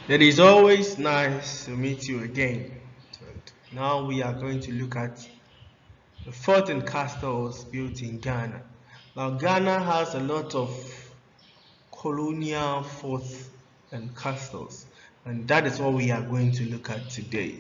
It is always nice to meet you again. Now we are going to look at the fort and castles built in Ghana. Now Ghana has a lot of colonial forts and castles, and that is what we are going to look at today.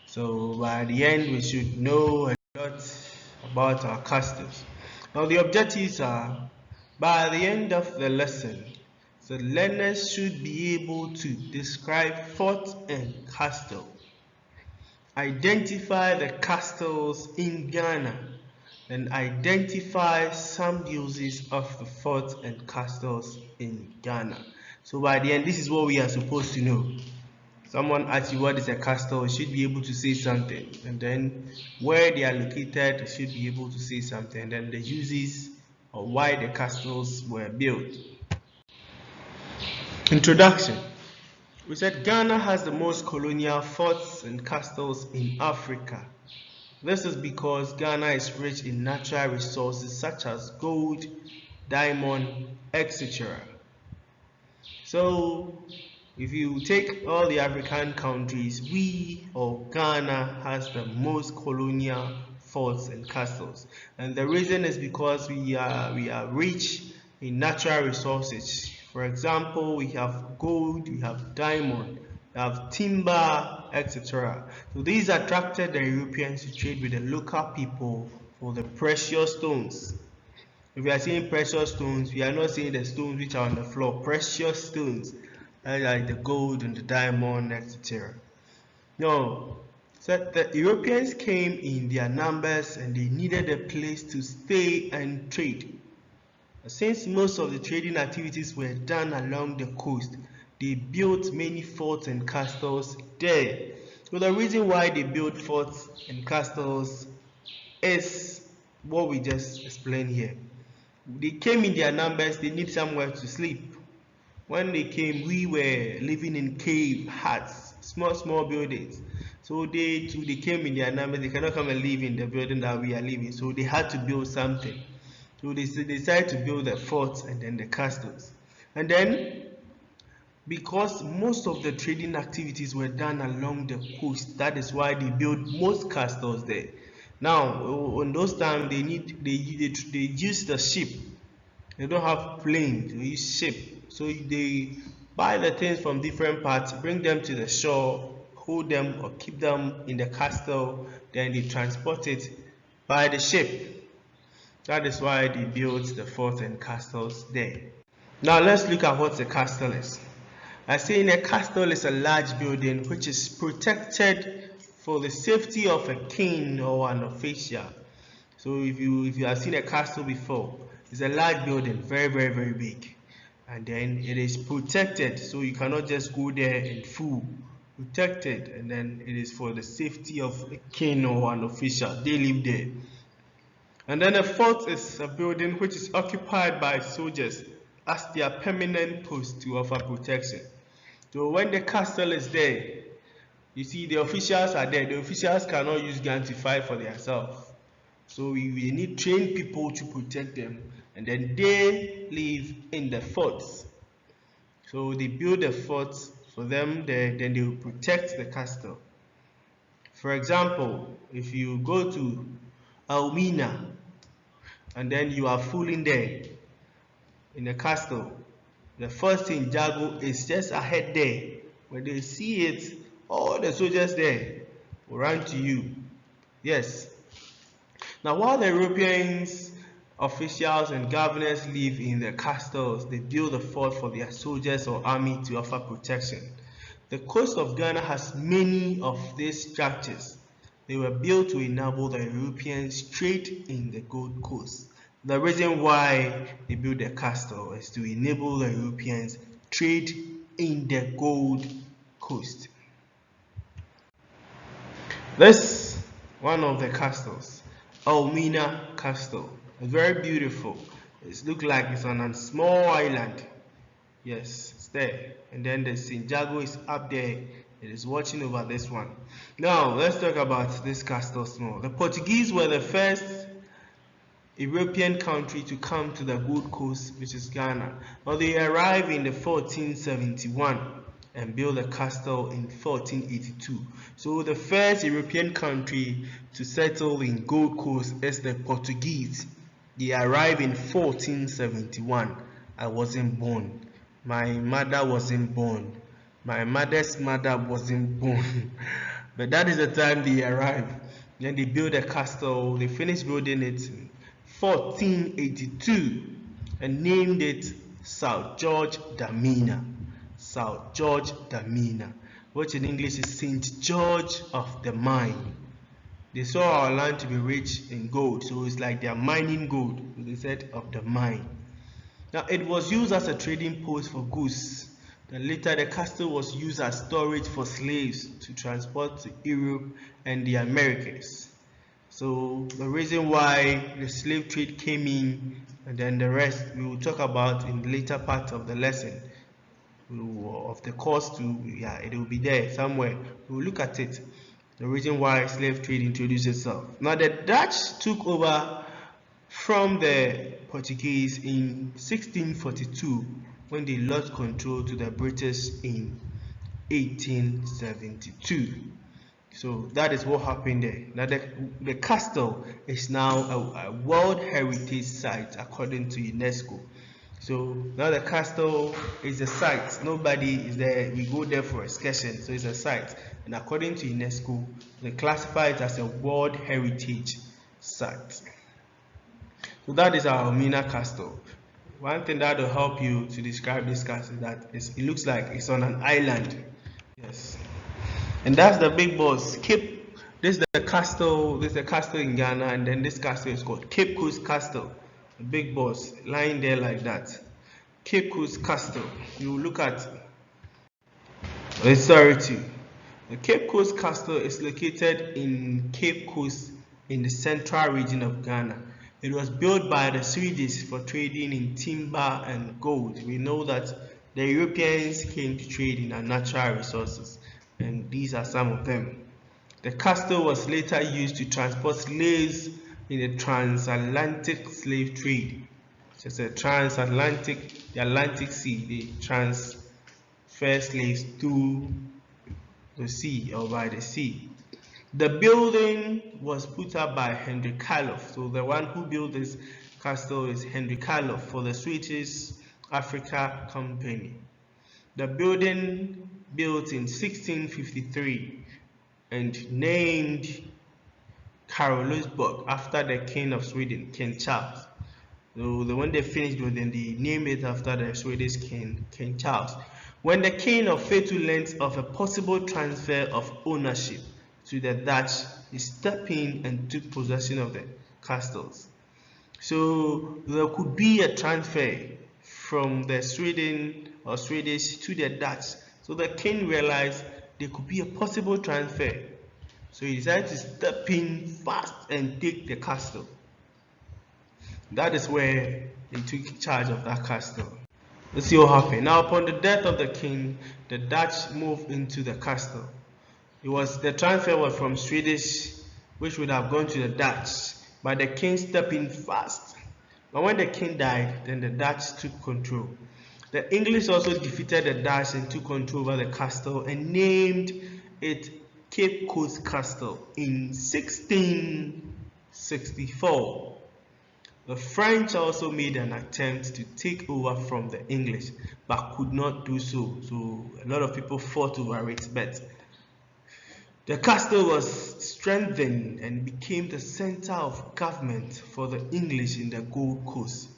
So by the end we should know a lot about our castles. Now the objectives are, by the end of the lesson, the learners should be able to describe fort and castle, identify the castles in Ghana, and identify some uses of the forts and castles in Ghana. So by the end, this is what we are supposed to know. Someone asks you what is a castle, you should be able to say something, and then where they are located, you should be able to say something, and then the uses or why the castles were built. Introduction. We said Ghana has the most colonial forts and castles in Africa. This is because Ghana is rich in natural resources such as gold, diamond, etc. So, if you take all the African countries, we or Ghana has the most colonial forts and castles, and the reason is because we are rich in natural resources. For example, we have gold, we have diamond, we have timber, etc. So these attracted the Europeans to trade with the local people for the precious stones. If we are seeing precious stones, we are not seeing the stones which are on the floor. Precious stones, like the gold and the diamond, etc. No, so the Europeans came in their numbers and they needed a place to stay and trade. Since most of the trading activities were done along the coast, they built many forts and castles there. So the reason why they built forts and castles is what we just explained here. They came in their numbers, they need somewhere to sleep. When they came, we were living in cave huts, small buildings. So they came in their numbers, they cannot come and live in the building that we are living. So they had to build something. So they decided to build the forts and then the castles. And then, because most of the trading activities were done along the coast, that is why they built most castles there. Now, in those times, they use the ship. They don't have planes, they use ship. So they buy the things from different parts, bring them to the shore, hold them or keep them in the castle, then they transport it by the ship. That is why they built the forts and castles there. Now let's look at what a castle is. I say a castle is a large building which is protected for the safety of a king or an official. So if you have seen a castle before, it's a large building, very big, and then it is protected, so you cannot just go there and fool. Protected, and then it is for the safety of a king or an official. They live there. And then a fort is a building which is occupied by soldiers as their permanent post to offer protection. So when the castle is there, you see the officials are there. The officials cannot use gun to fight for themselves. So we need trained people to protect them, and then they live in the forts. So they build the forts for them, then they will protect the castle. For example, if you go to Elmina and then you are fooling there in the castle, the first thing Jago is just ahead there. When they see it, all the soldiers there will run to you. Yes. Now, while the Europeans, officials, and governors live in their castles, they build a fort for their soldiers or army to offer protection. The coast of Ghana has many of these structures. They were built to enable the Europeans trade in the Gold Coast. The reason why they built the castle is to enable the Europeans trade in the Gold Coast. This one of the castles, Elmina Castle. It's very beautiful. It looks like it's on a small island. Yes, it's there. And then the St. Jago is up there. It is watching over this one. Now, let's talk about this castle small. The Portuguese were the first European country to come to the Gold Coast, which is Ghana. Now, they arrived in the 1471. and built a castle in 1482. So the first European country to settle in Gold Coast is the Portuguese. They arrived in 1471. I wasn't born. My mother wasn't born. My mother's mother wasn't born. But that is the time they arrived. Then they built a castle. They finished building it in 1482 and named it South George da Mina. South George da Mina, which in English is St. George of the Mine. They saw our land to be rich in gold, so it's like they are mining gold. They said of the mine. Now it was used as a trading post for goods. Then later the castle was used as storage for slaves to transport to Europe and the Americas. So the reason why the slave trade came in, and then the rest we will talk about in the later part of the lesson of the course. It will be there somewhere. We will look at it. The reason why slave trade introduced itself. Now the Dutch took over from the Portuguese in 1642 when they lost control to the British in 1872. So that is what happened there. Now the castle is now a World Heritage Site according to UNESCO. So now the castle is a site. Nobody is there. We go there for excursion. So it's a site. And according to UNESCO, they classify it as a World Heritage Site. So that is our Elmina Castle. One thing that will help you to describe this castle is that it looks like it's on an island. Yes. And that's the big boss. This is the castle. This is the castle in Ghana, and then this castle is called Cape Coast Castle. The big boss lying there like that. Cape Coast Castle. You look at authority. The Cape Coast Castle is located in Cape Coast in the central region of Ghana. It was built by the Swedes for trading in timber and gold. We know that the Europeans came to trade in our natural resources, and these are some of them. The castle was later used to transport slaves in the transatlantic slave trade. So it's a the Atlantic Sea. They transfer slaves through the sea or by the sea. The building was put up by Henry Karloff. So the one who built this castle is Henry Karloff for the Swedish Africa Company. The building built in 1653 and named Karolsborg after the King of Sweden, King Charles. So when they finished building, they named it after the Swedish King Charles. When the king of Fatal learned of a possible transfer of ownership to the Dutch, he stepped in and took possession of the castles. So there could be a transfer from the Swedish to the Dutch. So the king realized there could be a possible transfer. So he decided to step in fast and take the castle. That is where they took charge of that castle. Let's see what happened. Now, upon the death of the king, the Dutch moved into the castle. The transfer was from Swedish, which would have gone to the Dutch, but the king stepped in fast. But when the king died, then the Dutch took control. The English also defeated the Dutch and took control over the castle and named it Cape Coast Castle in 1664. The French also made an attempt to take over from the English, but could not do so. So a lot of people fought over it, but the castle was strengthened and became the center of government for the English in the Gold Coast.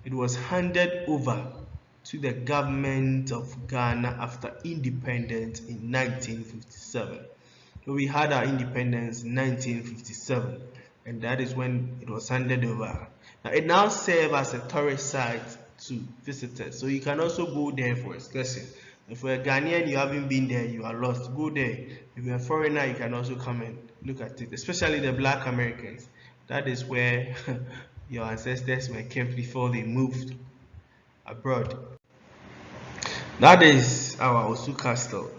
It was handed over to the government of Ghana after independence in 1957. So we had our independence in 1957, and that is when it was handed over. Now, it now serves as a tourist site to visitors, so you can also go there for excursion. If you're a Ghanaian, you haven't been there, you are lost, go there. If you're a foreigner, you can also come and look at it, especially the Black Americans. That is where your ancestors were kept before they moved abroad. That is our Osu Castle.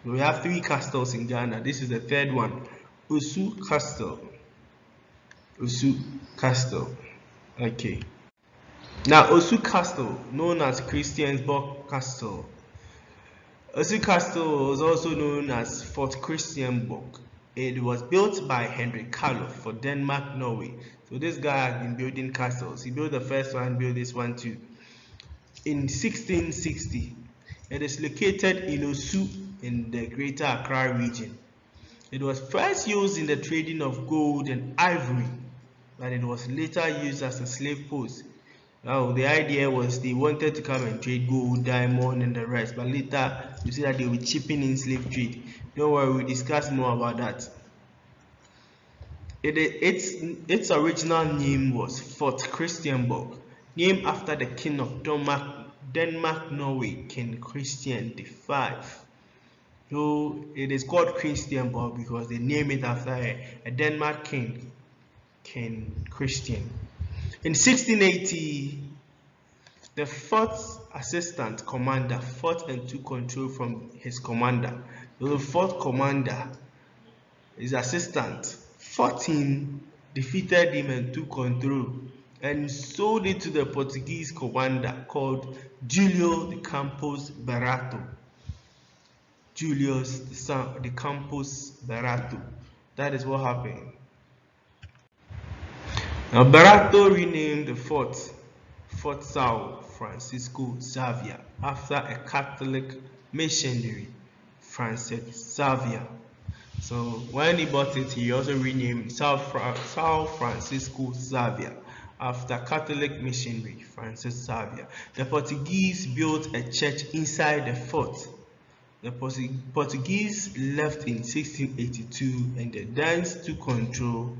We have 3 castles in Ghana. This is the third one. Osu Castle. Osu Castle. Okay. Now, Osu Castle, known as Christiansborg Castle, Osu Castle was also known as Fort Christianborg. It was built by Henry Carlo for Denmark, Norway. So this guy has been building castles. He built the first one, built this one too. In 1660, it is located in Osu in the Greater Accra region. It was first used in the trading of gold and ivory, but it was later used as a slave post. Now, the idea was they wanted to come and trade gold, diamond, and the rest, but later you see that they were chipping in slave trade. Don't worry, we'll discuss more about that. Its original name was Fort Christianborg, named after the king of Denmark, Norway, King Christian V. So it is called Christianborg because they named it after a Denmark king, King Christian. In 1680, the fourth assistant commander fought and took control from his commander. The fourth commander, his assistant, fought him, defeated him, and took control, and sold it to the Portuguese commander called Julio de Campos Barato. Julius de Campos Barato. That is what happened. Now Barato renamed the fort Fort São Francisco Xavier after a Catholic missionary, Francis Xavier. So when he bought it, he also renamed São Francisco Xavier after Catholic missionary Francis Xavier. The Portuguese built a church inside the fort. The Portuguese left in 1682 and the Danes took control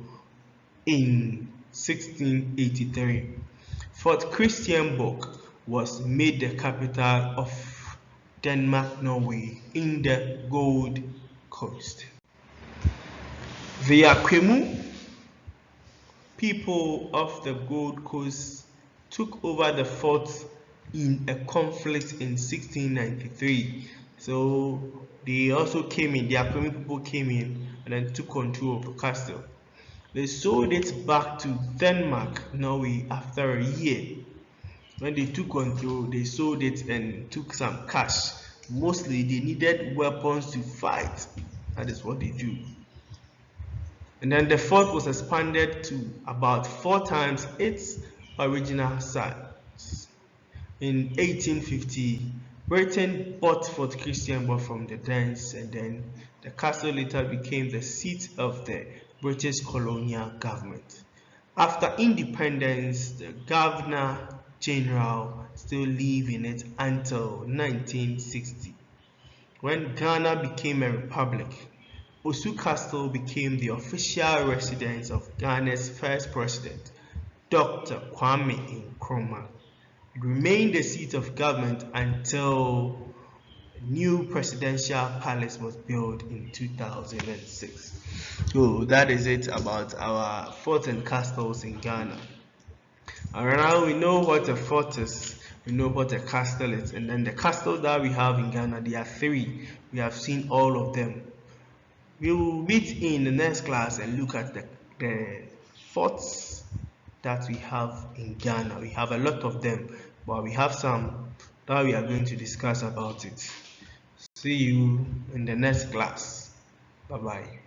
in 1683. Fort Christianborg was made the capital of Denmark, Norway in the Gold Coast. The Akwemu people of the Gold Coast took over the fort in a conflict in 1693. So they also came in, the Akwemu people came in and then took control of the castle. They sold it back to Denmark, Norway after a year. When they took control, they sold it and took some cash. Mostly they needed weapons to fight. That is what they do. And then the fort was expanded to about 4 times its original size. In 1850, Britain bought Fort Christianborg from the Danes, and then the castle later became the seat of the British colonial government. After independence, the Governor General still lived in it until 1960. When Ghana became a republic, Osu Castle became the official residence of Ghana's first president, Dr. Kwame Nkrumah. It remained the seat of government until a new presidential palace was built in 2006. So that is it about our forts and castles in Ghana. And now we know what a fort is, we know what a castle is, and then the castles that we have in Ghana, there are 3. We have seen all of them. We will meet in the next class and look at the forts that we have in Ghana. We have a lot of them, but we have some that we are going to discuss about it. See you in the next class. Bye bye.